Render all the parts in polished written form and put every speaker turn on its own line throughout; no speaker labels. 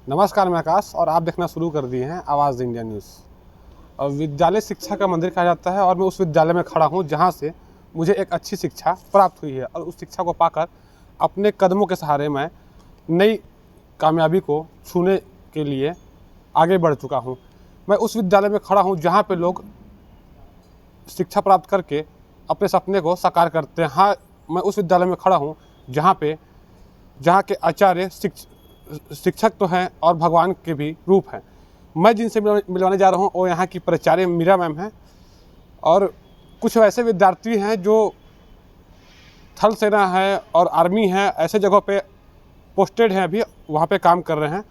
नमस्कार, मैं आकाश और आप देखना शुरू कर दिए हैं आवाज़ इंडिया न्यूज़। और विद्यालय शिक्षा का मंदिर कहा जाता है और मैं उस विद्यालय में खड़ा हूं जहां से मुझे एक अच्छी शिक्षा प्राप्त हुई है और उस शिक्षा को पाकर अपने कदमों के सहारे मैं नई कामयाबी को छूने के लिए आगे बढ़ चुका हूं। मैं उस विद्यालय में खड़ा हूं जहां पे लोग शिक्षा प्राप्त करके अपने सपने को साकार करते हैं। हाँ, मैं उस विद्यालय में खड़ा हूं जहाँ के आचार्य शिक्षक तो हैं और भगवान के भी रूप हैं। मैं जिनसे मिलवाने जा रहा हूँ वो यहाँ की प्राचार्य मीरा मैम हैं और कुछ ऐसे विद्यार्थी हैं जो थल सेना है और आर्मी है, ऐसे जगहों पे पोस्टेड हैं, अभी वहाँ पे काम कर रहे हैं।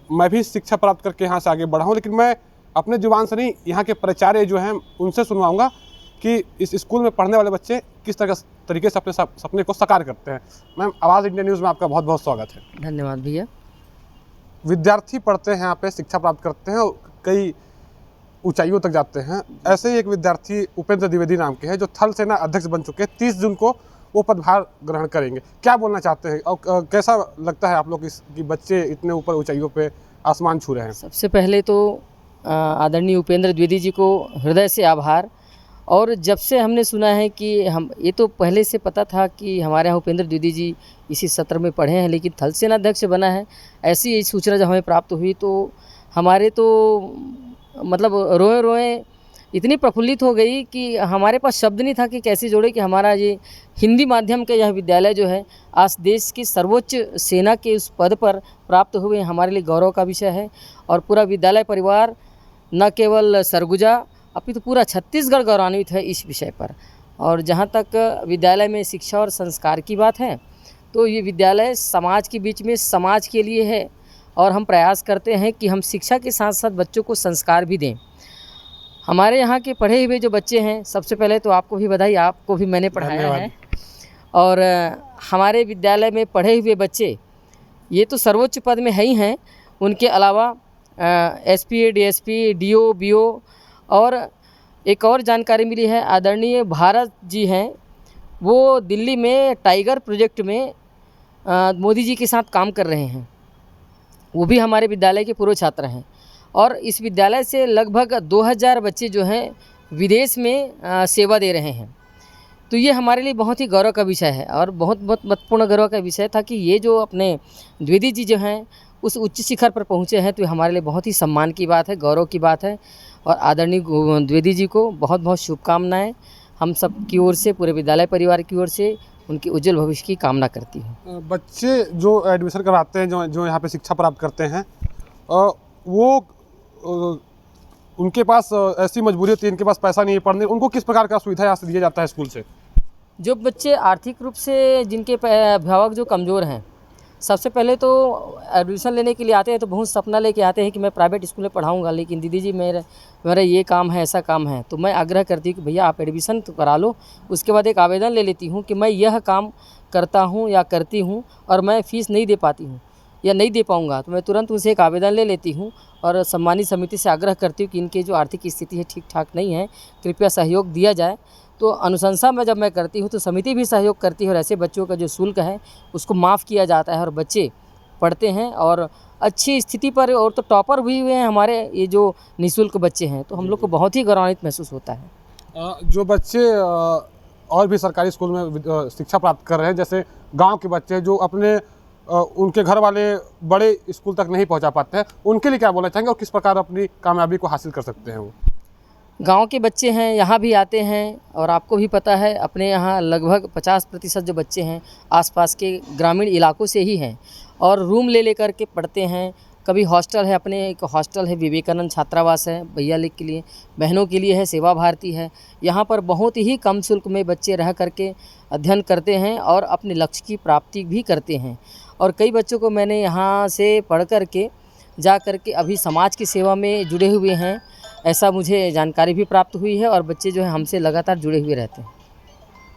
मैं भी शिक्षा प्राप्त करके यहाँ से आगे बढ़ा हूँ, लेकिन मैं अपने जुबान से नहीं, यहाँ के प्राचार्य जो हैं उनसे सुनवाऊँगा कि इस स्कूल में पढ़ने वाले बच्चे किस तरीके से अपने सपने को साकार करते हैं। मैम, आवाज़ इंडिया न्यूज़ में आपका बहुत बहुत स्वागत है।
धन्यवाद भैया।
विद्यार्थी पढ़ते हैं यहाँ पे, शिक्षा प्राप्त करते हैं और कई ऊंचाइयों तक जाते हैं। ऐसे ही एक विद्यार्थी उपेंद्र द्विवेदी नाम के हैं जो थल सेना अध्यक्ष बन चुके हैं। 30 जून को वो पदभार ग्रहण करेंगे। क्या बोलना चाहते हैं और कैसा लगता है आप लोग कि बच्चे इतने ऊपर ऊंचाइयों पे आसमान छू रहे हैं?
सबसे पहले तो आदरणीय उपेंद्र द्विवेदी जी को हृदय से आभार। और जब से हमने सुना है कि हम ये तो पहले से पता था कि हमारे यहाँ उपेंद्र द्विवेदी जी इसी सत्र में पढ़े हैं, लेकिन थल सेना अध्यक्ष बना है, ऐसी सूचना जब हमें प्राप्त हुई तो हमारे तो मतलब रोए रोए इतनी प्रफुल्लित हो गई कि हमारे पास शब्द नहीं था कि कैसे जोड़े कि हमारा ये हिंदी माध्यम का यह विद्यालय जो है आज देश की सर्वोच्च सेना के उस पद पर प्राप्त हुए हमारे लिए गौरव का विषय है। और पूरा विद्यालय परिवार न केवल सरगुजा अपितु तो पूरा छत्तीसगढ़ गौरवान्वित है इस विषय पर। और जहाँ तक विद्यालय में शिक्षा और संस्कार की बात है तो ये विद्यालय समाज के बीच में समाज के लिए है और हम प्रयास करते हैं कि हम शिक्षा के साथ साथ बच्चों को संस्कार भी दें। हमारे यहाँ के पढ़े हुए जो बच्चे हैं, सबसे पहले तो आपको भी बधाई, आपको भी मैंने पढ़ाया है। और हमारे विद्यालय में पढ़े हुए बच्चे ये तो सर्वोच्च पद में है ही हैं, उनके अलावा एसपी, डीएसपी, डीओ, बीओ और एक और जानकारी मिली है, आदरणीय भारत जी हैं, वो दिल्ली में टाइगर प्रोजेक्ट में मोदी जी के साथ काम कर रहे हैं। वो भी हमारे विद्यालय के पूर्व छात्र हैं और इस विद्यालय से लगभग 2000 बच्चे जो हैं विदेश में सेवा दे रहे हैं। तो ये हमारे लिए बहुत ही गौरव का विषय है और बहुत महत्वपूर्ण गौरव का विषय था कि ये जो अपने द्विवेदी जी जो हैं उस उच्च शिखर पर पहुँचे हैं, तो हमारे लिए बहुत ही सम्मान की बात है, गौरव की बात है। और आदरणीय द्विवेदी जी को बहुत बहुत शुभकामनाएं हम सब की ओर से, पूरे विद्यालय परिवार की ओर से उनके उज्जवल भविष्य की कामना करती हूँ।
बच्चे जो एडमिशन कराते हैं, जो यहाँ पे शिक्षा प्राप्त करते हैं, वो उनके पास ऐसी मजबूरी होती है, इनके पास पैसा नहीं है पढ़ने, उनको किस प्रकार का सुविधा यहाँ से दिया जाता है स्कूल से?
जो बच्चे आर्थिक रूप से जिनके अभिभावक जो कमज़ोर हैं, सबसे पहले तो एडमिशन लेने के लिए आते हैं तो बहुत सपना लेके आते हैं कि मैं प्राइवेट स्कूल में पढ़ाऊंगा, लेकिन दीदी जी मेरा ये काम है, ऐसा काम है। तो मैं आग्रह करती हूँ कि भैया आप एडमिशन तो करा लो, उसके बाद एक आवेदन ले लेती हूँ कि मैं यह काम करता हूँ या करती हूँ और मैं फ़ीस नहीं दे पाती हूँ या नहीं दे पाऊँगा, तो मैं तुरंत उनसे एक आवेदन ले लेती हूँ और सम्मानित समिति से आग्रह करती हूँ कि इनकी जो आर्थिक स्थिति है ठीक ठाक नहीं है, कृपया सहयोग दिया जाए। तो अनुशंसा में जब मैं करती हूँ तो समिति भी सहयोग करती है और ऐसे बच्चों का जो शुल्क है उसको माफ़ किया जाता है और बच्चे पढ़ते हैं और अच्छी स्थिति पर, और तो टॉपर भी हुए हैं हमारे ये जो निःशुल्क बच्चे हैं, तो हम लोग को बहुत ही गौरवान्वित महसूस होता है।
जो बच्चे और भी सरकारी स्कूल में शिक्षा प्राप्त कर रहे हैं, जैसे गांव के बच्चे जो अपने उनके घर वाले बड़े स्कूल तक नहीं पहुंचा पाते हैं, उनके लिए क्या बोलना चाहेंगे और किस प्रकार अपनी कामयाबी को हासिल कर सकते हैं? वो
गांव के बच्चे हैं, यहाँ भी आते हैं और आपको भी पता है अपने यहाँ लगभग 50% जो बच्चे हैं आसपास के ग्रामीण इलाकों से ही हैं और रूम ले कर के पढ़ते हैं। कभी हॉस्टल है, अपने एक हॉस्टल है, विवेकानंद छात्रावास है, भैया लोग के लिए, बहनों के लिए है, सेवा भारती है। यहाँ पर बहुत ही कम शुल्क में बच्चे रह करके अध्ययन करते हैं और अपने लक्ष्य की प्राप्ति भी करते हैं। और कई बच्चों को मैंने यहाँ से पढ़ कर के जा कर के अभी समाज की सेवा में जुड़े हुए हैं, ऐसा मुझे जानकारी भी प्राप्त हुई है और बच्चे जो हैं हमसे लगातार जुड़े हुए रहते हैं।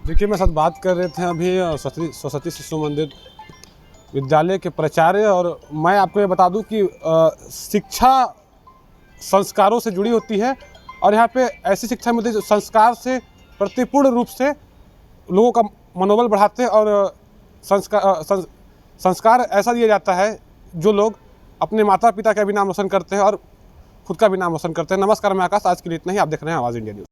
देखिए, मैं साथ बात कर रहे थे अभी सरस्वती शिशु मंदिर विद्यालय के प्राचार्य, और मैं आपको ये बता दूं कि शिक्षा संस्कारों से जुड़ी होती है और यहाँ पे ऐसी शिक्षा मिलती है जो संस्कार से प्रतिपूर्ण रूप से लोगों का मनोबल बढ़ाते हैं और संस्कार ऐसा दिया जाता है जो लोग अपने माता पिता का भी नाम रोशन करते हैं और खुद का भी नाम रोशन करते हैं। नमस्कार, मैं आकाश, आज के लिए इतना ही। आप देख रहे हैं आवाज़ इंडिया न्यूज़।